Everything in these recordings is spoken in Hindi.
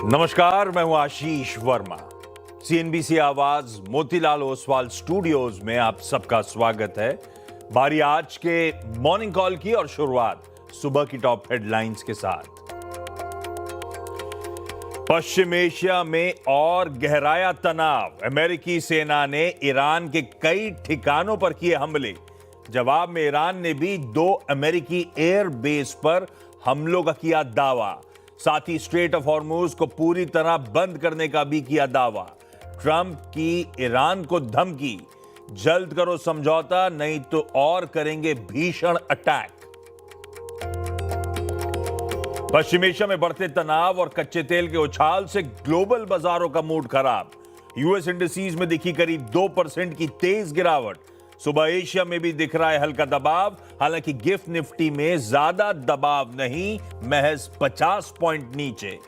नमस्कार, मैं हूं आशीष वर्मा। सीएनबीसी आवाज मोतीलाल ओसवाल स्टूडियोज में आप सबका स्वागत है। बारी आज के मॉर्निंग कॉल की और शुरुआत सुबह की टॉप हेडलाइंस के साथ। पश्चिम एशिया में और गहराया तनाव। अमेरिकी सेना ने ईरान के कई ठिकानों पर किए हमले। जवाब में ईरान ने भी 2 अमेरिकी एयर बेस पर हमलों का किया दावा। साथ ही स्ट्रेट ऑफ हॉर्मुज को पूरी तरह बंद करने का भी किया दावा। ट्रंप की ईरान को धमकी, जल्द करो समझौता नहीं तो और करेंगे भीषण अटैक। पश्चिम एशिया में बढ़ते तनाव और कच्चे तेल के उछाल से ग्लोबल बाजारों का मूड खराब। यूएस इंडिसेज में दिखी करीब 2% की तेज गिरावट। सुबह एशिया में भी दिख रहा है हल्का दबाव, हालांकि गिफ्ट निफ्टी में ज्यादा दबाव नहीं, महज 50 पॉइंट नीचे।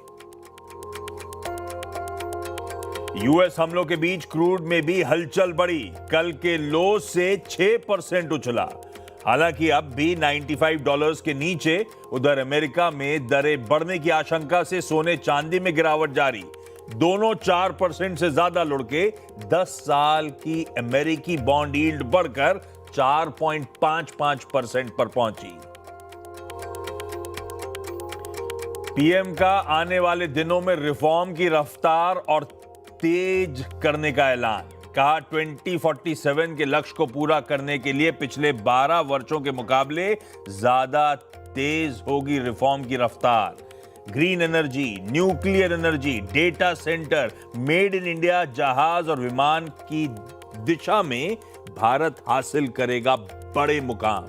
यूएस हमलों के बीच क्रूड में भी हलचल बढ़ी। कल के लो से 6% उछला, हालांकि अब भी $95 के नीचे। उधर अमेरिका में दरें बढ़ने की आशंका से सोने चांदी में गिरावट जारी। दोनों 4% से ज्यादा लुढ़के। 10 साल की अमेरिकी बॉन्ड यील्ड बढ़कर 4.55% पर पहुंची। पीएम का आने वाले दिनों में रिफॉर्म की रफ्तार और तेज करने का ऐलान। कहा 2047 के लक्ष्य को पूरा करने के लिए पिछले 12 वर्षों के मुकाबले ज्यादा तेज होगी रिफॉर्म की रफ्तार। Green energy, nuclear energy, data centre, made in India, जहाज और विमान की दिशा में भारत हासिल करेगा बड़े मुकाम।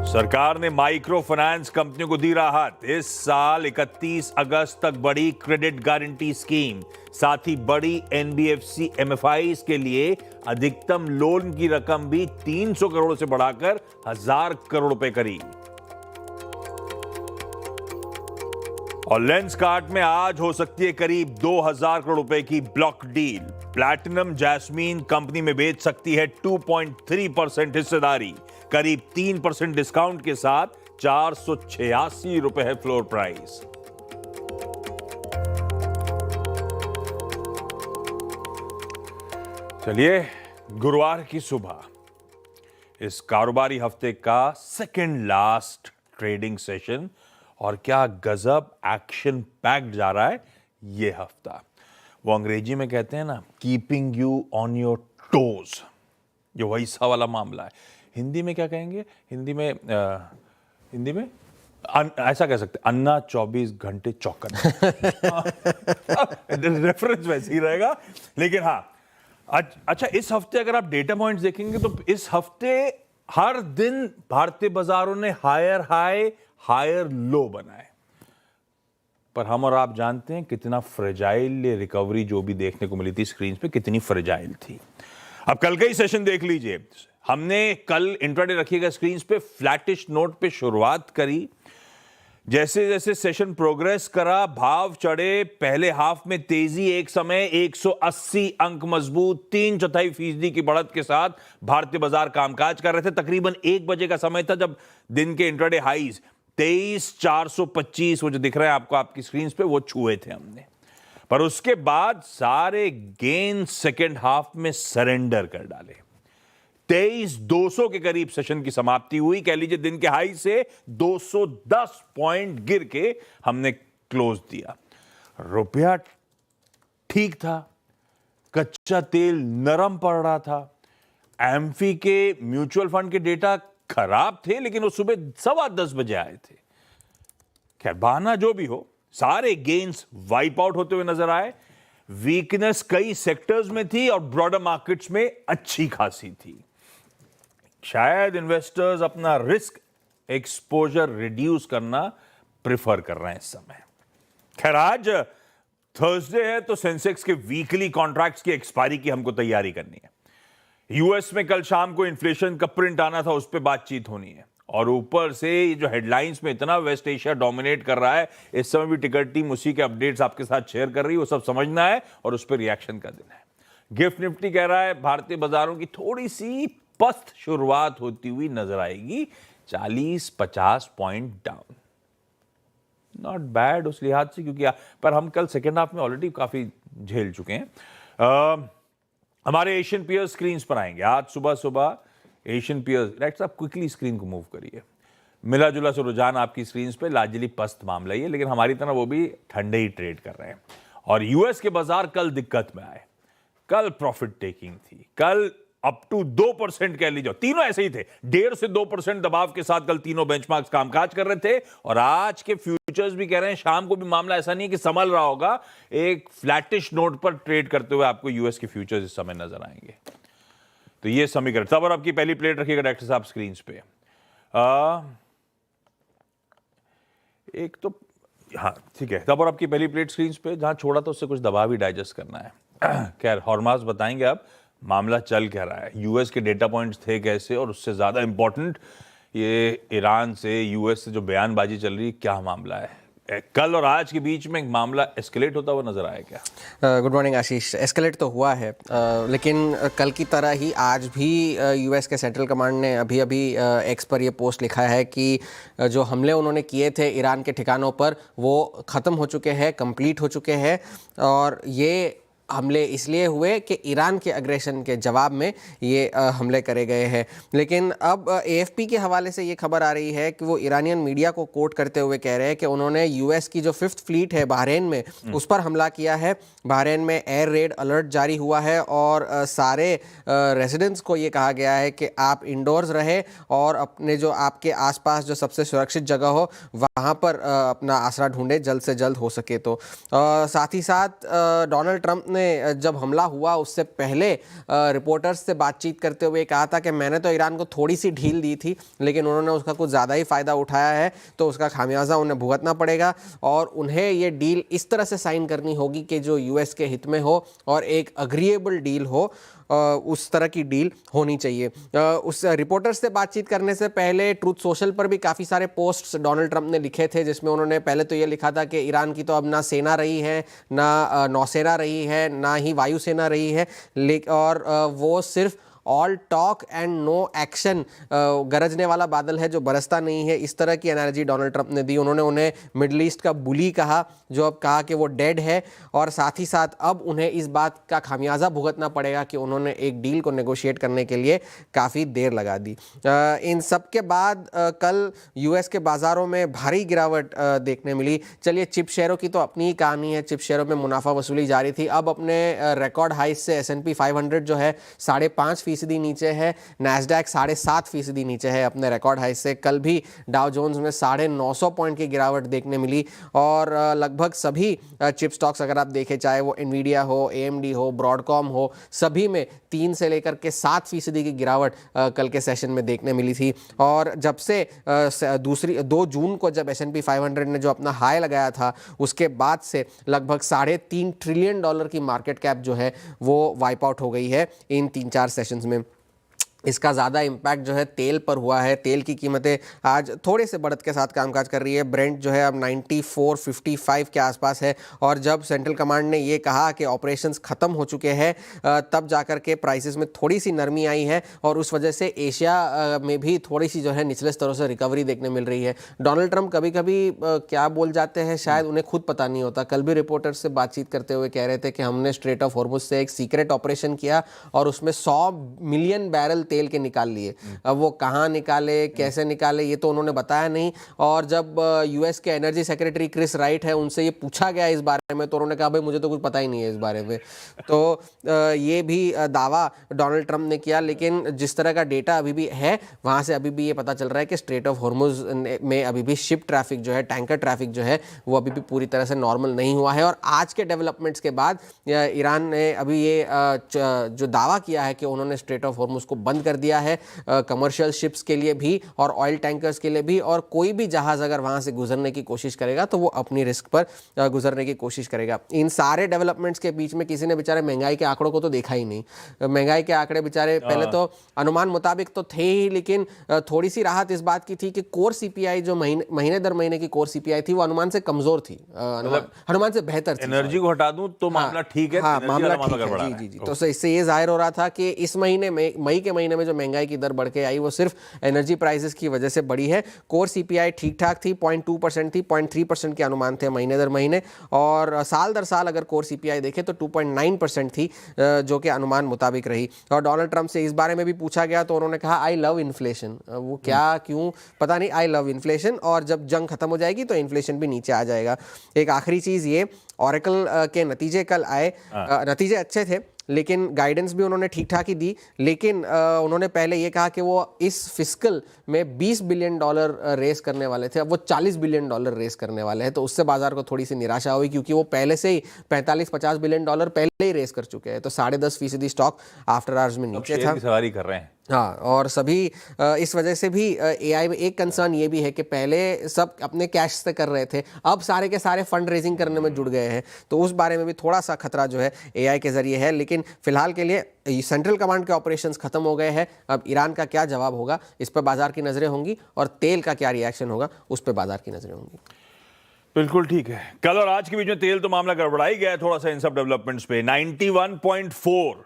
सरकार ने माइक्रो फाइनेंस कंपनियों को दी राहत। इस साल 31 अगस्त तक बढ़ी क्रेडिट गारंटी स्कीम। साथ ही बड़ी एनबीएफसी एमएफआईज के लिए अधिकतम लोन की रकम भी 300 करोड़ से बढ़ाकर 1000 करोड़ रुपए करी। और लेंसकार्ट में आज हो सकती है करीब 2000 करोड़ रुपए की block deal. Platinum jasmine company में बेच सकती है 2.3% हिस्सेदारी। करीब 3% डिस्काउंट के साथ 486 रुपए है फ्लोर प्राइस। चलिए, गुरुवार की सुबह इस कारोबारी हफ्ते का सेकेंड लास्ट ट्रेडिंग सेशन, और क्या गजब एक्शन पैक्ड जा रहा है ये हफ्ता। वो अंग्रेजी में कहते हैं ना, keeping you on your toes, जो वैसा वाला मामला है। हिंदी में क्या कहेंगे? हिंदी में ऐसा कह सकते, अन्ना 24 घंटे चौकन। रेफरेंस वैसे ही रहेगा, लेकिन हाँ, अच्छा, इस हफ्ते अगर आप डेटा पॉइंट्स देखेंगे तो इस हफ्ते हर दिन भारतीय बाजारों ने हायर हाई हायर लो बनाए। पर हम और आप जानते हैं कितना फ्रेजाइल ये रिकवरी जो भी देखने को मिली थी स्क्रीन पे, कितनी फ्रेजाइल थी। अब कल का ही सेशन देख लीजिए। हमने कल इंट्राडे रखिएगा स्क्रीन पे फ्लैटिश नोट पे शुरुआत करी। जैसे जैसे सेशन प्रोग्रेस करा, भाव चढ़े। पहले हाफ में तेजी, एक समय 180 अंक मजबूत, 3/4% की बढ़त के साथ भारतीय बाजार कामकाज कर रहे थे। तकरीबन 1 बजे का समय था जब दिन के इंट्राडे हाईज 23,425 वो जो दिख रहा है आपको आपकी स्क्रीन पे, वो छुए थे हमने। पर उसके बाद सारे गेन सेकेंड हाफ में सरेंडर कर डाले। 23,200 के करीब सेशन की समाप्ति हुई। कह लीजिए दिन के हाई से 210 पॉइंट गिर के हमने क्लोज दिया। रुपया ठीक था, कच्चा तेल नरम पड़ रहा था। एम्फी के म्यूचुअल फंड के डेटा खराब थे, लेकिन वो सुबह 10:15 बजे आए थे। खैर, बहाना जो भी हो, सारे गेन्स वाइप आउट होते हुए नजर आए। वीकनेस कई सेक्टर्स में थी और ब्रॉडर मार्केट्स में अच्छी खासी थी। शायद इन्वेस्टर्स अपना रिस्क एक्सपोजर रिड्यूस करना प्रिफर कर रहे हैं इस समय। खैर, आज थर्सडे है तो सेंसेक्स के वीकली कॉन्ट्रैक्ट्स की एक्सपायरी की हमको तैयारी करनी है। यूएस में कल शाम को इन्फ्लेशन का प्रिंट आना था, उस पर बातचीत होनी है। और ऊपर से ये जो हेडलाइंस में इतना वेस्ट एशिया डोमिनेट कर रहा है, इस समय भी टिकट टीम उसी के अपडेट्स आपके साथ शेयर कर रही है। वो सब समझना है और उस पर रिएक्शन का दिन है। गिफ्ट निफ्टी कह रहा है भारतीय बाजारों की थोड़ी सी पस्त शुरुआत होती हुई नजर आएगी, 40-50 पॉइंट डाउन। नॉट बैड उस लिहाज से, क्योंकि पर हम कल सेकेंड हाफ में ऑलरेडी काफ़ी झेल चुके हैं। हमारे एशियन पियर्स स्क्रीन पर आएंगे आज सुबह एशियन पियर्स। राइट साहब, क्विकली स्क्रीन को मूव करिए। मिला जुला से रुझान आपकी स्क्रीन पे लाजली पस्त मामला ही है, लेकिन हमारी तरह वो भी ठंडे ही ट्रेड कर रहे हैं। और यूएस के बाजार कल दिक्कत में आए, कल प्रॉफिट टेकिंग थी, कल अप टू 2% कह लीजिए, तीनों ऐसे ही थे, 1.5 से 2% दबाव के साथ कल तीनों बेंचमार्क्स कामकाज कर रहे थे। और आज के फ्यूचर्स भी कह रहे हैं शाम को भी मामला ऐसा नहीं कि संभल रहा होगा, एक फ्लैटिश नोट पर ट्रेड करते हुए आपको यूएस के फ्यूचर्स इस समय नजर आएंगे। तो ये समीकरण सब, और आपकी पहली प्लेट रखिएगा डॉक्टर साहब स्क्रीन पे। एक तो हाँ ठीक है, तब और आपकी पहली प्लेट स्क्रीन पे, जहां छोड़ा तो उससे कुछ दबाव ही डाइजेस्ट करना है। खैर हॉर्मास बताएंगे अब मामला चल क्या रहा है, यूएस के डेटा पॉइंट्स थे कैसे, और उससे ज्यादा इंपॉर्टेंट ये ईरान से यूएस से जो बयानबाजी चल रही है, क्या मामला है। कल और आज के बीच में एक मामला एस्केलेट होता हुआ नजर आया क्या? गुड मॉर्निंग आशीष। एस्केलेट तो हुआ है, लेकिन कल की तरह ही आज भी यूएस के सेंट्रल कमांड ने अभी एक्स पर ये पोस्ट लिखा है कि जो हमले उन्होंने किए थे ईरान के ठिकानों पर वो ख़त्म हो चुके हैं, कंप्लीट हो चुके हैं। और ये हमले इसलिए हुए कि ईरान के अग्रेशन के जवाब में ये हमले करे गए हैं। लेकिन अब एएफपी के हवाले से ये खबर आ रही है कि वो ईरानियन मीडिया को कोट करते हुए कह रहे हैं कि उन्होंने यूएस की जो 5th फ्लीट है बहरीन में, उस पर हमला किया है। बहरीन में एयर रेड अलर्ट जारी हुआ है और सारे रेजिडेंट्स को ये कहा गया है कि आप इंडोर्स रहे और अपने जो आपके आसपास जो सबसे सुरक्षित जगह हो वहाँ पर अपना आसरा ढूंढे जल्द से जल्द हो सके तो। साथ ही साथ डोनाल्ड ट्रंप ने जब हमला हुआ उससे पहले रिपोर्टर्स से बातचीत करते हुए कहा था कि मैंने तो ईरान को थोड़ी सी ढील दी थी, लेकिन उन्होंने उसका कुछ ज़्यादा ही फ़ायदा उठाया है, तो उसका खामियाजा उन्हें भुगतना पड़ेगा और उन्हें ये डील इस तरह से साइन करनी होगी कि जो यूएस के हित में हो और एक अग्रीएबल डील हो। उस तरह की डील होनी चाहिए। उस रिपोर्टर्स से बातचीत करने से पहले ट्रूथ सोशल पर भी काफ़ी सारे पोस्ट्स डोनाल्ड ट्रंप ने लिखे थे, जिसमें उन्होंने पहले तो ये लिखा था कि ईरान की तो अब ना सेना रही है, ना नौसेना रही है, ना ही वायुसेना रही है, और वो सिर्फ all talk and no action, गरजने वाला बादल है जो बरसता नहीं है, इस तरह की एनालॉजी डोनाल्ड ट्रंप ने दी। उन्होंने उन्हें मिडल ईस्ट का बुली कहा, जो अब कहा कि वो डेड है, और साथ ही साथ अब उन्हें इस बात का खामियाजा भुगतना पड़ेगा कि उन्होंने एक डील को नेगोशिएट करने के लिए काफ़ी देर लगा दी। इन सब के बाद कल यूएस के बाज़ारों में भारी गिरावट देखने मिली। चलिए चिप शेयरों की तो अपनी ही कहानी है, चिप शेयरों में मुनाफा वसूली जारी थी। अब अपने रिकॉर्ड हाई से S&P 500 जो है 5.5% नीचे है, नैस्डैक 7.5% नीचे है अपने रिकॉर्ड हाई से। कल भी डाउ जोन्स में 950 पॉइंट की गिरावट देखने मिली और लगभग सभी चिप स्टॉक्स अगर आप देखें, चाहे वो एनवीडिया हो, AMD हो, ब्रॉडकॉम हो, सभी में 3 से लेकर के 7% की गिरावट कल के सेशन में देखने मिली थी। और जब से 2 जून को जब S&P 500 ने जो अपना हाई लगाया था, उसके बाद से लगभग $3.5 ट्रिलियन की मार्केट कैप जो है वो वाइप आउट हो गई है इन 3-4 सेशंस में। इसका ज़्यादा इम्पैक्ट जो है तेल पर हुआ है। तेल की कीमतें आज थोड़े से बढ़त के साथ कामकाज कर रही है। ब्रेंट जो है अब 94.55 के आसपास है, और जब सेंट्रल कमांड ने ये कहा कि ऑपरेशंस ख़त्म हो चुके हैं, तब जाकर के प्राइसेस में थोड़ी सी नरमी आई है, और उस वजह से एशिया में भी थोड़ी सी जो है निचले स्तरों से रिकवरी देखने मिल रही है। डोनाल्ड ट्रंप कभी कभी क्या बोल जाते हैं शायद उन्हें खुद पता नहीं होता। कल भी रिपोर्टर्स से बातचीत करते हुए कह रहे थे कि हमने स्ट्रेट ऑफ हॉर्मुज से एक सीक्रेट ऑपरेशन किया और उसमें 100 मिलियन बैरल तेल के निकाल लिए। अब वो कहाँ निकाले, कैसे निकाले, ये तो उन्होंने बताया नहीं। और जब यूएस के एनर्जी सेक्रेटरी क्रिस राइट है, उनसे ये पूछा गया इस बारे में, तो उन्होंने कहा भाई मुझे तो कुछ पता ही नहीं है इस बारे में। तो ये भी दावा डोनाल्ड ट्रंप ने किया। लेकिन जिस तरह का डेटा अभी भी है, वहाँ से अभी भी ये पता चल रहा है कि स्ट्रेट ऑफ हॉर्मुज में अभी भी शिप ट्रैफिक जो है, टैंकर ट्रैफिक जो है, वो अभी भी पूरी तरह से नॉर्मल नहीं हुआ है। और आज के डेवलपमेंट्स के बाद ईरान ने अभी ये जो दावा किया है कि उन्होंने स्ट्रेट ऑफ हॉर्मुज को बंद कर दिया है, कमर्शियल शिप्स के लिए भी और ऑयल टैंकर्स के लिए भी, और कोई भी जहाज अगर वहां से गुजरने की कोशिश करेगा तो वो अपनी रिस्क पर गुजरने की कोशिश करेगा। इन सारे डेवलपमेंट्स के बीच में किसी ने बेचारे महंगाई के आंकड़ों को तो देखा ही नहीं। महंगाई के आंकड़े बेचारे पहले तो अनुमान मुताबिक तो थे ही, लेकिन थोड़ी सी राहत इस बात की थी कि कोर सीपीआई जो महीने दर महीने की कोर सीपीआई थी, वो अनुमान से कमजोर थी, अनुमान से बेहतर थी। एनर्जी को हटा दूं तो मामला ठीक है, हाँ मामला ठीक है। जी। तो इससे ये जाहिर हो रहा था कि इस महीने में, मई के महीने महीने में जो महंगाई की दर बढ़ के आई वो सिर्फ एनर्जी प्राइसेस की वजह से बढ़ी है। कोर सीपीआई ठीक ठाक थी, 0.2% थी, 0.3% के अनुमान थे महीने दर महीने, और साल दर साल अगर कोर सीपीआई देखें तो 2.9% थी, जो कि अनुमान मुताबिक रही। और डोनाल्ड ट्रंप से इस बारे में भी पूछा गया तो उन्होंने कहा आई लव इन्फ्लेशन। वो क्या क्यों पता नहीं, आई लव इन्फ्लेशन, और जब जंग खत्म हो जाएगी तो इन्फ्लेशन भी नीचे आ जाएगा। एक आखिरी चीज़ ये, ऑरेकल के नतीजे कल आए, नतीजे अच्छे थे लेकिन गाइडेंस भी उन्होंने ठीक ठाक ही दी, लेकिन उन्होंने पहले ये कहा कि वो इस फिस्कल में $20 बिलियन रेस करने वाले थे, अब वो $40 बिलियन रेस करने वाले हैं। तो उससे बाजार को थोड़ी सी निराशा हुई क्योंकि वो पहले से ही 45-50 बिलियन डॉलर पहले ही रेस कर चुके हैं। तो 10.5% स्टॉक आफ्टर आवर्स में नीचे था। सवारी कर रहे हैं। हाँ, और सभी इस वजह से भी एआई में एक कंसर्न ये भी है कि पहले सब अपने कैश से कर रहे थे, अब सारे के सारे फंड रेजिंग करने में जुड़ गए हैं। तो उस बारे में भी थोड़ा सा खतरा जो है एआई के जरिए है। लेकिन फिलहाल के लिए सेंट्रल कमांड के ऑपरेशंस खत्म हो गए हैं। अब ईरान का क्या जवाब होगा इस पर बाजार की नजरें होंगी, और तेल का क्या रिएक्शन होगा उस पर बाजार की नजरें होंगी। बिल्कुल ठीक है। कल और आज के बीच में तेल तो मामला गड़बड़ा ही गया है थोड़ा सा इन सब डेवलपमेंट्स पे। 91.4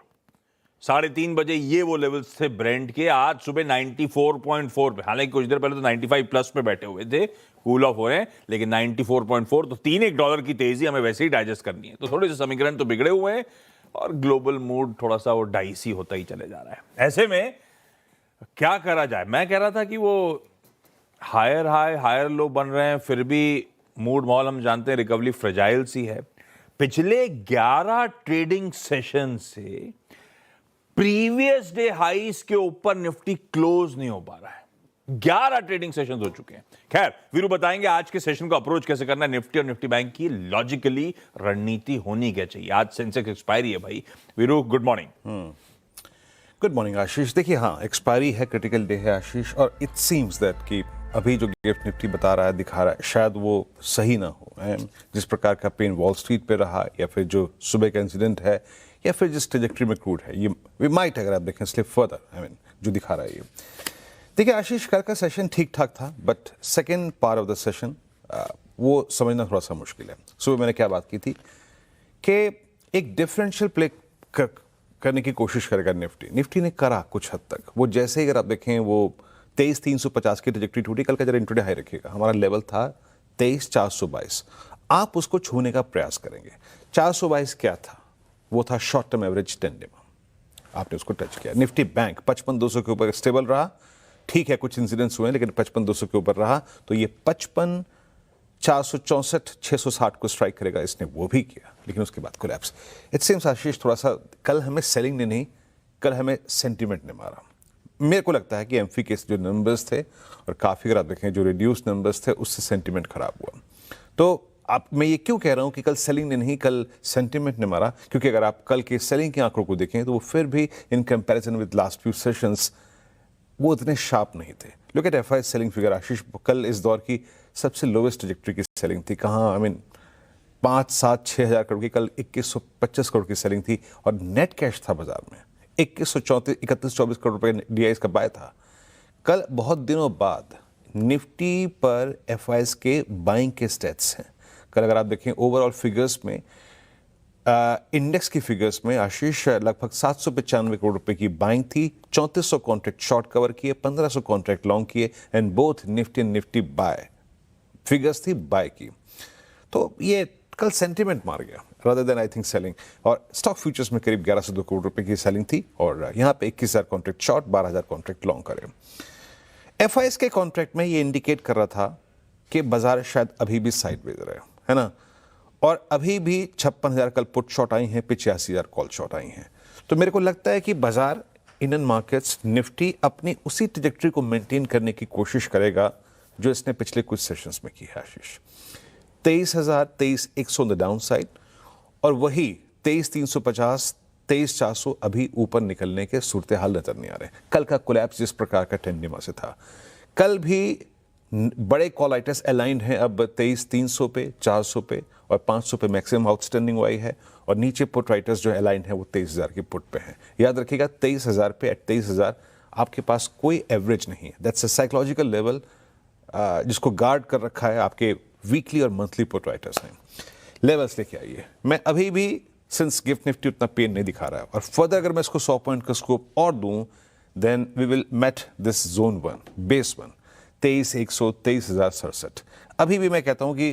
3:30 बजे ये वो लेवल्स थे ब्रेंट के। आज सुबह 94.4 पे, हालांकि कुछ देर पहले तो 95 प्लस पे बैठे हुए थे, कूल ऑफ हो रहे हैं, लेकिन 94.4। तो $3-1 की तेजी हमें वैसे ही डाइजेस्ट करनी है। तो थोड़े से समीकरण तो बिगड़े हुए हैं और ग्लोबल मूड थोड़ा सा वो डाइसी होता ही चले जा रहा है। ऐसे में क्या करा जाए? मैं कह रहा था कि वो हायर हाई हायर लो बन रहे हैं, फिर भी मूड माहौल हम जानते हैं रिकवरी फ्रेजाइल सी है। पिछले 11 ट्रेडिंग सेशन से प्रीवियस डे हाईस के ऊपर निफ्टी क्लोज नहीं हो पा रहा है। 11 ट्रेडिंग सेशंस हो चुके हैं। खैर, वीरू बताएंगे आज के सेशन को अप्रोच कैसे करना है। निफ्टी और निफ्टी बैंक की लॉजिकली रणनीति होनी क्या चाहिए। आज सेंसेक्स एक्सपायरी है भाई। Veeru, good morning. Good morning Ashish. देखिए, हाँ, एक्सपायरी है, क्रिटिकल डे है आशीष, और इट सीम्स दैट कि अभी जो गिफ्ट निफ्टी बता रहा है, दिखा रहा है, शायद वो सही ना हो। जिस प्रकार का पेन वॉल स्ट्रीट पे रहा, या फिर जो सुबह का इंसिडेंट है, या फिर जिस ट्रेजेक्ट्री में क्रूड है, ये वी माइट, अगर आप देखें स्लिप फर्दर, जो दिखा रहा है ये। देखिए आशीष, कल का सेशन ठीक ठाक था, but second part of the session वो समझना थोड़ा सा मुश्किल है। सुबह मैंने क्या बात की थी कि एक डिफरेंशियल प्ले करने की कोशिश करेगा निफ्टी ने करा कुछ हद तक। वो जैसे ही अगर आप देखें, वो 23,350 की ट्रेजेक्ट्री टूटी। कल का जरा इंट्राडे हाई रखिएगा, हमारा लेवल था 23,422। आप उसको छूने का प्रयास करेंगे। 422 क्या था? वो था शॉर्ट टर्म एवरेज 10 डे। आपने उसको टच किया। निफ्टी बैंक 55,200 के ऊपर स्टेबल रहा। ठीक है, कुछ इंसिडेंट्स हुए, लेकिन 55,200 के ऊपर रहा। तो ये 55,464 660 को स्ट्राइक करेगा, इसने वो भी किया, लेकिन उसके बाद कोलैप्स। इट सेम्स आशीष, थोड़ा सा कल हमें सेलिंग ने नहीं, कल हमें सेंटीमेंट ने मारा। मेरे को लगता है कि एमफी के जो नंबर्स थे, और काफ़ी अगर आप देखें जो रिड्यूस नंबर्स थे, उससे सेंटीमेंट खराब हुआ। तो मैं ये क्यों कह रहा हूं कि कल सेलिंग ने नहीं, कल सेंटीमेंट ने मारा? क्योंकि अगर आप कल के सेलिंग के आंकड़ों को देखें तो वो फिर भी in comparison with last few sessions वो इतने शार्प नहीं थे। Look at FI selling figure Ashish, कल इस दौर की सबसे लोवेस्ट ट्रैजेक्टरी की सेलिंग थी। कहाँ 5, 7, 6 हज़ार करोड़ की, कल 2125 करोड़ की सेलिंग थी, और नेट कैश था बाजार में 3124 करोड़ रुपए डीआईएस का बाय था। कल बहुत दिनों बाद निफ्टी पर एफआईएस के बाइंग के स्टेट्स हैं। कल अगर आप देखें ओवरऑल फिगर्स में, इंडेक्स की फिगर्स में आशीष, लगभग 795 करोड़ रुपए की बाइंग थी। 3400 कॉन्ट्रैक्ट शॉर्ट कवर किए, 1500 कॉन्ट्रैक्ट लॉन्ग किए, and both Nifty and Nifty buy figures थी बाय की। तो ये कल सेंटीमेंट मार गया rather than I think selling. और स्टॉक फ्यूचर्स में करीब 1102 करोड़ रुपए की सेलिंग थी, और यहाँ पे 21,000 कॉन्ट्रैक्ट शॉर्ट, 12,000 कॉन्ट्रैक्ट लॉन्ग करे। एफआईएस के कॉन्ट्रैक्ट में ये इंडिकेट कर रहा था कि बाजार शायद अभी भी साइडवेज रहे, है ना, और अभी भी 56,000 कल पुट शॉट आई हैं, 85,000 कॉल शॉट आई हैं। तो मेरे को लगता है कि बाजार, इंडियन मार्केट्स, निफ्टी अपनी उसी ट्रैजेक्टरी को मेंटेन करने की कोशिश करेगा जो इसने पिछले कुछ सेशंस में की है आशीष। 23,000, 23,100 ऑन द डाउन साइड, और वही 23,350, 23,400 अभी ऊपर निकलने के सूरत हाल नजर नहीं आ रहे। कल का कोलैप्स जिस प्रकार का टेंडिमा से था, कल भी बड़े कॉल आइटर्स अलाइंड हैं अब 23,300 पे, 400 पे और 500 पे मैक्सिमम आउटस्टैंडिंग आई है, और नीचे पुट राइटर्स जो अलाइंड है वो 23,000 की पुट पे हैं। याद रखिएगा, 23,000 पे, एट 23,000 आपके पास कोई एवरेज नहीं है। दैट्स अ साइकोलॉजिकल लेवल जिसको गार्ड कर रखा है आपके वीकली और मंथली पुट राइटर्स हैं। लेवल्स लेके आइए। मैं अभी भी सिंस गिफ्ट निफ्टी उतना पेन नहीं दिखा रहा है, और फर्दर अगर मैं इसको 100 पॉइंट का स्कोप और दूं, then we will met this zone 1, base 1, 23,100, 23,067. अभी भी मैं कहता हूं कि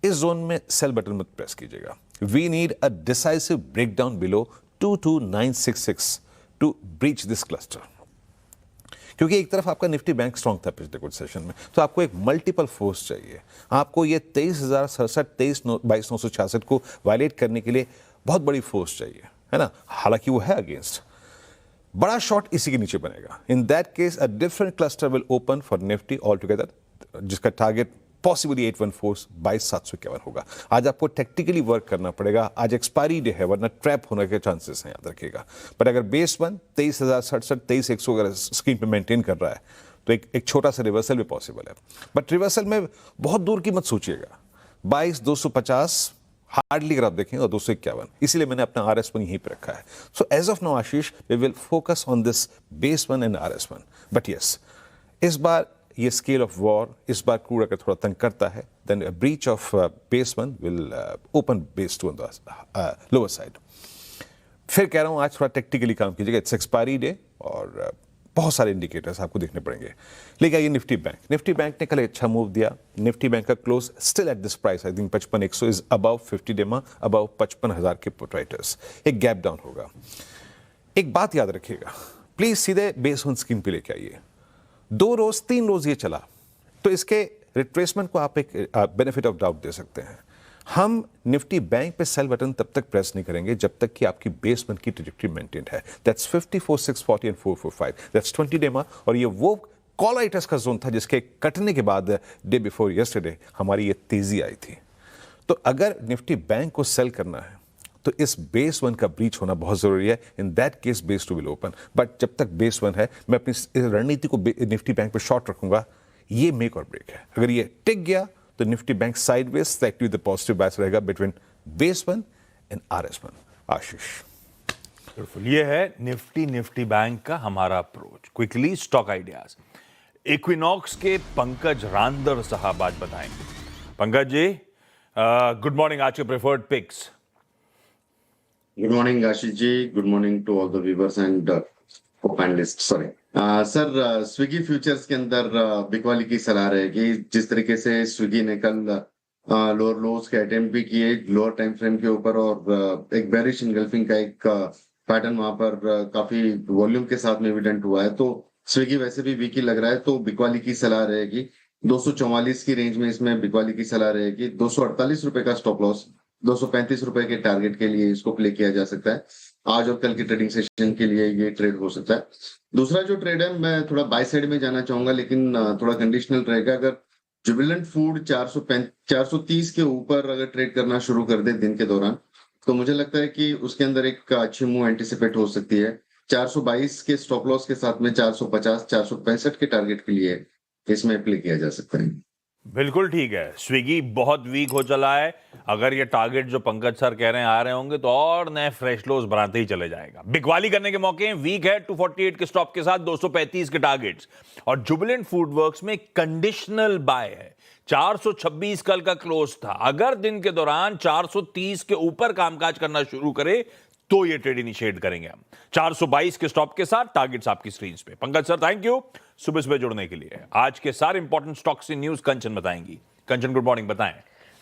इस जोन में सेल बटन मत प्रेस कीजिएगा. We need a decisive breakdown below 22,966 to breach this cluster. क्योंकि एक तरफ आपका निफ्टी बैंक स्ट्रांग था पिछले कुछ सेशन में, तो आपको एक मल्टीपल फोर्स चाहिए. आपको ये 23,067, 22,966 को वायलेट करने के लिए बहुत बड़ी फोर्स चाहिए, है ना. हालांकि वो है अगेंस्ट. बड़ा शॉट इसी के नीचे बनेगा. In that case a different cluster will open for Nifty all together, जिसका टारगेट पॉसिबली 814 22,751 होगा. आज आपको टेक्निकली वर्क करना पड़ेगा. आज एक्सपायरी डे है, वरना ट्रैप होने के चांसेस हैं, याद रखिएगा. बट अगर बेस 1 23,067, 23,100 अगर स्क्रीन पे मेंटेन कर रहा है तो एक छोटा सा रिवर्सल भी पॉसिबल है. बट रिवर्सल में बहुत दूर की मत सोचिएगा. 22,250 हार्डली अगर आप देखें, और 251. इसीलिए मैंने अपना RS1 यहीं पर रखा है. So as of now Ashish, we will focus on this base 1 and RS1. But yes, इस बार ये स्केल ऑफ वॉर, इस बार क्रूड अगर थोड़ा तंग करता है, then breach of base 1 will open base 2 on the lower side. फिर कह रहा हूं, आज थोड़ा टेक्निकली काम कीजिएगा. इट्स एक्सपायरी डे और बहुत सारे इंडिकेटर्स आपको देखने पड़ेंगे. लेकिन आइए निफ्टी बैंक. निफ्टी बैंक ने कल अच्छा मूव दिया. निफ्टी बैंक का close still at this price, I think 55,100 is above 50 डेमा, अबव 55,000 के पुट राइटर्स. एक गैप डाउन होगा. एक बात याद रखिएगा, प्लीज सीधे बेस 1 स्क्रीन पे लेके आइए. 2 रोज 3 रोज ये चला तो इसके रिट्रेसमेंट को आप एक बेनिफिट ऑफ डाउट दे सकते हैं. हम निफ्टी बैंक पे सेल बटन तब तक प्रेस नहीं करेंगे जब तक कि आपकी बेस 1 की ट्रैजेक्टरी मेंटेन्ड है. That's 54,640 and 445. दैट्स 20 डेमा. और ये वो कॉल राइटर्स का जोन था जिसके कटने के बाद डे बिफोर यस्टरडे हमारी ये तेजी आई थी. तो अगर निफ्टी बैंक को सेल करना है तो इस बेस 1 का ब्रीच होना बहुत जरूरी है. In that case base 2 will open. But जब तक बेस 1 है, मैं अपनी इस रणनीति को निफ्टी बैंक पे शॉर्ट रखूंगा. ये मेक और ब्रेक है. अगर ये टिक गया तो Nifty bank sideways slightly the positive bias रहेगा बिटवीन बेस 1 एंड RS1. आशीष, बिल्कुल, ये है निफ्टी बैंक का हमारा approach. Quickly stock ideas. Equinox के पंकज रांदर साहब आज बताएंगे. Pankaj ji, good morning. आज के preferred picks. Good morning, Ashish ji. Good morning to all the viewers and co-panelists. Sorry. Sir, Swiggy futures के अंदर बिग वाली की सलाह रहेगी. जिस तरीके से स्विगी ने कल लोअर लोज के अटेम्प्ट भी किए लोअर टाइम फ्रेम के ऊपर, और एक बेरिश इनगल्फिंग का एक पैटर्न वहां पर काफी वॉल्यूम के साथ में एविडेंट हुआ है. तो स्विगी वैसे भी वीक ही लग रहा है, तो बिग वाली की सलाह रहेगी. 244 की रेंज में इसमें बिग वाली की सलाह रहेगी. 248 रुपए का स्टॉप लॉस, 235 रुपए के टारगेट के लिए इसको प्ले किया जा सकता है. आज और कल की ट्रेडिंग सेशन के लिए ये ट्रेड हो सकता है. दूसरा जो ट्रेड है, मैं थोड़ा बाय साइड में जाना चाहूंगा, लेकिन थोड़ा कंडीशनल रहेगा. अगर जुबिलेंट फूड 430 के ऊपर अगर ट्रेड करना शुरू कर दे दिन के दौरान, तो मुझे लगता है कि उसके अंदर एक अच्छी मूव एंटिसिपेट हो सकती है. 422 के स्टॉप लॉस के साथ में 450, 465 के टारगेट के लिए इसमें प्ले किया जा सकता है. बिल्कुल ठीक है. स्विगी बहुत वीक हो चला है. अगर ये टारगेट जो पंकज सर कह रहे हैं आ रहे होंगे तो और नए फ्रेश लोस बनाते ही चले जाएगा. बिकवाली करने के मौके हैं. वीक है 248 के स्टॉप के साथ, 235 के टारगेट्स. और जुबिलेंट फूड वर्क्स में कंडीशनल बाय है. 426 कल का क्लोज था. अगर दिन के दौरान 430 के ऊपर कामकाज करना शुरू करे तो ये ट्रेड इनिशिएट करेंगे हम. 422 के स्टॉप के साथ टारगेट्स आपकी स्क्रीन पे. पंकज सर, थैंक यू सुबह सुबह जुड़ने के लिए. आज के सारे इंपॉर्टेंट स्टॉक्स की न्यूज कंचन बताएंगी. कंचन, गुड मॉर्निंग, बताएं.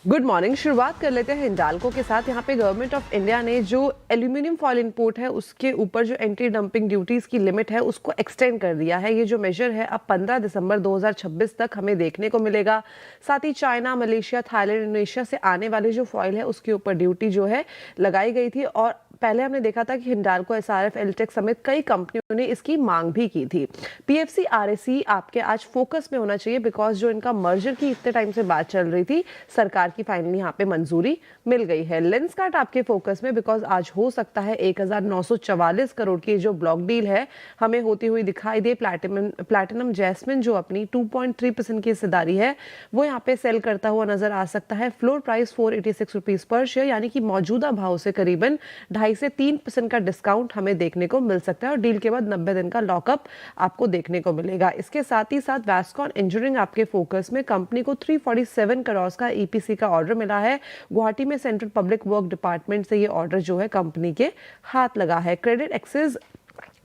Good morning. शुरुआत कर लेते हैं हिंडाल्को के साथ. यहाँ पे गवर्नमेंट ऑफ इंडिया ने जो एल्यूमिनियम फॉयल इंपोर्ट है उसके ऊपर जो एंटी डंपिंग ड्यूटीज की लिमिट है उसको एक्सटेंड कर दिया है. ये जो मेजर है अब 15 दिसंबर 2026 तक हमें देखने को मिलेगा. साथ ही चाइना, मलेशिया, थाईलैंड, इंडोनेशिया से आने वाले जो फॉयल है उसके ऊपर ड्यूटी जो है लगाई गई थी. और पहले हमने देखा था कि हिंडाल्को, SRF, एल्टेक समेत कई कंपनियों ने इसकी मांग भी की थी. PFC, RSE आपके आज फोकस में होना चाहिए, बिकॉज जो इनका मर्जर की इतने टाइम से बात चल रही थी, सरकार की फाइनली यहाँ पे मंजूरी मिल गई है. लेंसकार्ट आपके फोकस में, बिकॉज आज हो सकता है 1944 करोड़ की जो ब्लॉक डील है हमें होती हुई दिखाई दे. प्लैटिनम जैस्मिन जो अपनी 2.3% की हिस्सेदारी है वो यहाँ पे सेल करता हुआ नजर आ सकता है. Floor price 486 rupees per share, यानी कि मौजूदा भाव से करीबन 2.5 से 3% का डिस्काउंट हमें देखने को मिल सकता है. और डील के बाद 90 दिन का लॉकअप आपको देखने को मिलेगा. इसके साथ ही साथ वैस्कॉन इंजीनियरिंग आपके फोकस में. कंपनी को 347 करोड़ का EPC का ऑर्डर मिला है. गुवाहाटी में सेंट्रल पब्लिक वर्क डिपार्टमेंट से ये ऑर्डर जो है कंपनी के हाथ लगा है. क्रेडिट एक्सेस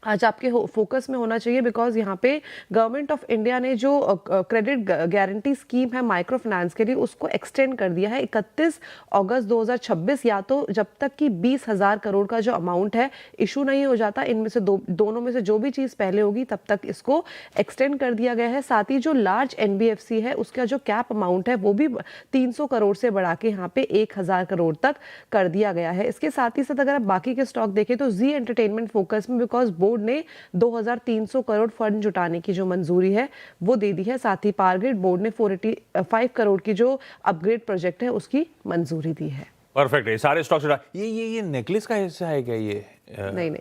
आज आपके फोकस में होना चाहिए, बिकॉज यहाँ पे गवर्नमेंट ऑफ इंडिया ने जो क्रेडिट गारंटी स्कीम है माइक्रो फाइनेंस के लिए उसको एक्सटेंड कर दिया है 31 अगस्त 2026, या तो जब तक कि 20,000 करोड़ का जो अमाउंट है इशू नहीं हो जाता, इनमें से दोनों में से जो भी चीज़ पहले होगी तब तक इसको एक्सटेंड कर दिया गया है। साथ ही जो लार्ज एनबीएफसी है उसका जो कैप अमाउंट है वो भी 300 करोड़ से बढ़ा के यहाँ पे 1,000 करोड़ तक कर दिया गया है। इसके साथ ही साथ अगर आप बाकी के स्टॉक देखें तो जी एंटरटेनमेंट फोकस में, बिकॉज बोर्ड ने 2,300 करोड़ फंड जुटाने की जो मंजूरी है वो दे दी है। साथ ही पावरग्रिड बोर्ड ने 485 करोड़ की जो अपग्रेड प्रोजेक्ट है उसकी मंजूरी दी है। परफेक्ट है, सारे स्टॉक्स ये नेकलेस का हिस्सा है क्या ये? नहीं,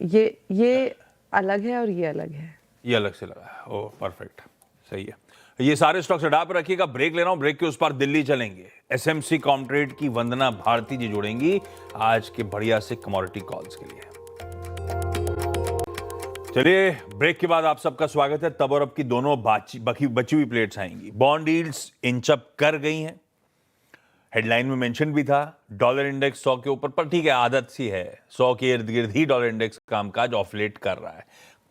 ये अलग है और ये अलग है। ये अलग से लगा है। ओह परफेक्ट, सही है। ये सारे स्टॉक्स हटा पर रखिएगा। ब्रेक ले रहा हूं, ब्रेक के उस पार दिल्ली चलेंगे। एसएमसी कॉमट्रेड की वंदना भारती जी जुड़ेंगी आज के बढ़िया से कमोडिटी कॉल्स के लिए। चलिए, ब्रेक के बाद आप सबका स्वागत है। तब और अब की दोनों बची हुई प्लेट्स आएंगी। बॉन्ड यील्ड्स इंच अप कर गई हैं, हेडलाइन में मेंशन भी था। डॉलर इंडेक्स 100 के ऊपर, पर ठीक है, आदत सी है, 100 के इर्द गिर्द ही डॉलर इंडेक्स कामकाज ऑफलेट कर रहा है।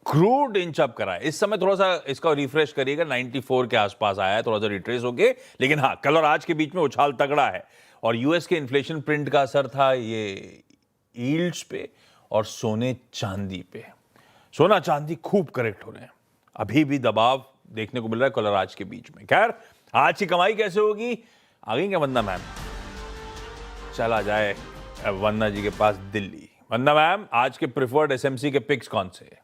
क्रूड इंच अप करा है, इस समय थोड़ा सा इसका रिफ्रेश करिएगा, 94 के आसपास आया है, थोड़ा सा रिट्रेस हो गए। लेकिन हाँ, कल और आज के बीच में उछाल तगड़ा है, और यूएस के इन्फ्लेशन प्रिंट का असर था ये यील्ड्स पे और सोने चांदी पे। सोना चांदी खूब करेक्ट हो रहे हैं, अभी भी दबाव देखने को मिल रहा है कल और आज के बीच में। खैर, आज की कमाई कैसे होगी, आ गई क्या वंदना मैम? चला जाए वंदना जी के पास दिल्ली। वंदना मैम, आज के प्रिफर्ड एसएमसी के पिक्स कौन से हैं?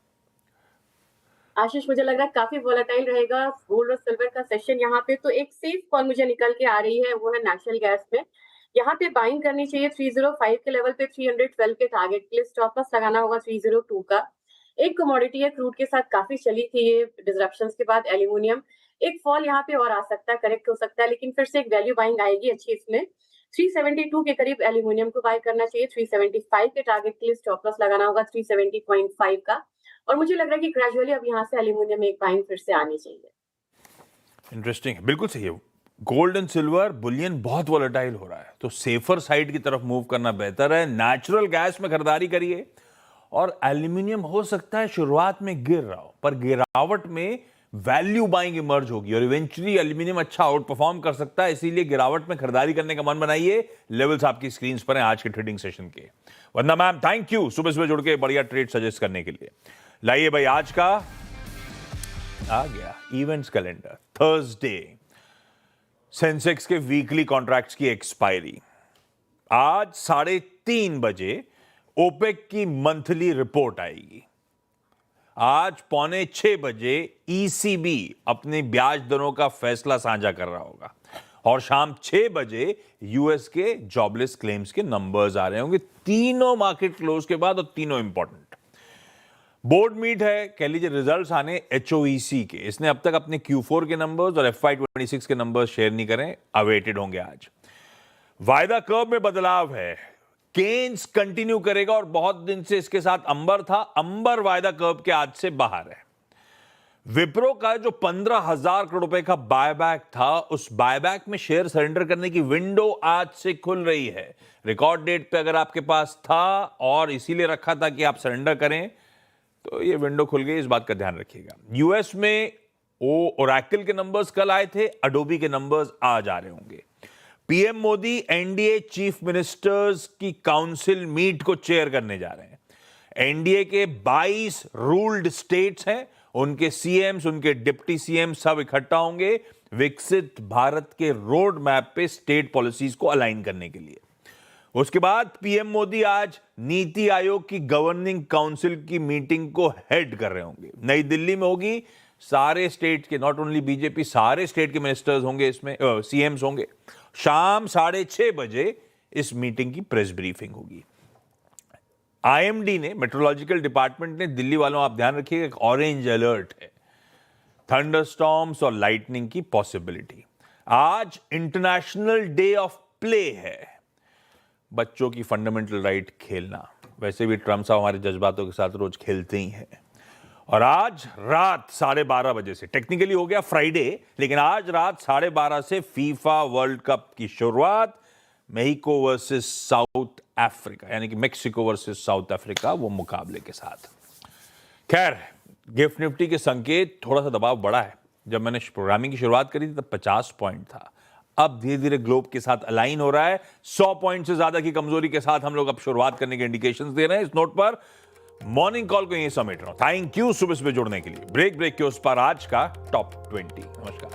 आशीष, मुझे लग रहा है काफी वोलेटाइल रहेगा गोल्ड और सिल्वर का सेशन यहाँ पे। तो एक सेफ कॉल मुझे निकल के आ रही है, वो है नेशनल गैस में। यहाँ पे बाइंग करनी चाहिए 305 के लेवल पे, 312 के टारगेट के लिए स्टॉप लॉस लगाना होगा 302 का। एक कमोडिटी है, क्रूड के साथ काफी चली थी ये डिसरप्शंस के बाद, एल्यूमिनियम। एक फॉल यहाँ पे और आ सकता है, करेक्ट हो सकता है, लेकिन फिर से एक वैल्यू बाइंग आएगी अच्छी इसमें। 372 के करीब एल्यूमिनियम को बाय करना चाहिए, 375 के टारगेट के लिए स्टॉप लॉस लगाना होगा 370.5 का। और मुझे लग रहा है कि ग्रेजुअली अब यहाँ से एल्यूमिनियम में एक बाइंग फिर से आनी चाहिए। इंटरेस्टिंग है, बिल्कुल सही है। गोल्ड एंड सिल्वर बुलियन बहुत वोलेटाइल हो रहा है, तो सेफर साइड की तरफ मूव करना बेहतर है। नेचुरल गैस में खरीदारी करिए, और एल्यूमिनियम हो सकता है शुरुआत में गिर रहा हो, पर गिरावट में वैल्यू बाइंग इमर्ज होगी और इवेंचुअली एल्यूमिनियम अच्छा आउट परफॉर्म कर सकता है। इसीलिए गिरावट में खरीदारी करने का मन बनाइए। लेवल्स आपकी स्क्रीन पर हैं आज के ट्रेडिंग सेशन के। वंदना मैम, थैंक यू सुबह सुबह जुड़ के बढ़िया ट्रेड सजेस्ट करने के लिए। लाइए भाई, आज का आ गया इवेंट्स कैलेंडर। थर्सडे सेंसेक्स के वीकली कॉन्ट्रैक्ट्स की एक्सपायरी। आज 3:30 बजे ओपेक की मंथली रिपोर्ट आएगी। आज 5:45 बजे ईसीबी अपने ब्याज दरों का फैसला साझा कर रहा होगा, और शाम 6 बजे यूएस के जॉबलेस क्लेम्स के नंबर्स आ रहे होंगे, तीनों मार्केट क्लोज के बाद और तीनों इंपॉर्टेंट। बोर्ड मीट है, कह लीजिए रिजल्ट्स आने एचओईसी के। इसने अब तक अपने Q4 के नंबर्स और FY26 के नंबर्स शेयर नहीं करें, अवेटेड होंगे आज। वायदा कर्व में बदलाव है, केन्स कंटिन्यू करेगा, और बहुत दिन से इसके साथ अंबर था, अंबर वायदा कर्व के आज से बाहर है। विप्रो का जो 15,000 करोड़ रुपए का बायबैक था, उस बायबैक में शेयर सरेंडर करने की विंडो आज से खुल रही है। रिकॉर्ड डेट पे अगर आपके पास था और इसीलिए रखा था कि आप सरेंडर करें, तो ये विंडो खुल गई, इस बात का ध्यान रखिएगा। यूएस में ओरेकल के नंबर्स कल आए थे, अडोबी के नंबर्स आज आ रहे होंगे। PM Modi NDA chief ministers की काउंसिल मीट को चेयर करने जा रहे हैं। एनडीए के 22 रूल्ड स्टेट्स हैं, उनके सीएम्स, उनके डिप्टी सीएम सब इकट्ठा होंगे विकसित भारत के रोड मैप पे स्टेट पॉलिसीज को अलाइन करने के लिए। उसके बाद पीएम मोदी आज नीति आयोग की गवर्निंग काउंसिल की मीटिंग को हेड कर रहे होंगे, नई दिल्ली में होगी। सारे स्टेट के, नॉट ओनली बीजेपी, सारे स्टेट के मिनिस्टर्स होंगे इसमें, सीएम्स होंगे। शाम 6:30 बजे इस मीटिंग की प्रेस ब्रीफिंग होगी। आईएमडी ने, मेट्रोलॉजिकल डिपार्टमेंट ने, दिल्ली वालों आप ध्यान रखिएगा, एक ऑरेंज अलर्ट है, थंडरस्टॉर्म्स और लाइटनिंग की पॉसिबिलिटी। आज इंटरनेशनल डे ऑफ प्ले है, बच्चों की फंडामेंटल राइट खेलना। वैसे भी ट्रम्प साहब हमारे जज्बातों के साथ रोज खेलते ही हैं। और आज रात 12:30 बजे से, टेक्निकली हो गया फ्राइडे, लेकिन आज रात 12:30 से फीफा वर्ल्ड कप की शुरुआत। मेक्सिको वर्सेस साउथ अफ्रीका, यानी कि मेक्सिको वर्सेस साउथ अफ्रीका, वो मुकाबले के साथ। खैर, गिफ्ट निफ्टी के संकेत थोड़ा सा दबाव बढ़ा है। जब मैंने प्रोग्रामिंग की शुरुआत करी थी तब 50 पॉइंट था, अब धीरे धीरे ग्लोब के साथ अलाइन हो रहा है। 100 पॉइंट से ज्यादा की कमजोरी के साथ हम लोग अब शुरुआत करने के इंडिकेशंस दे रहे हैं। इस नोट पर मॉर्निंग कॉल को यही समेट रहा हूं। थैंक यू सुबह सुबह जुड़ने के लिए। ब्रेक के उस पर आज का टॉप 20। नमस्कार।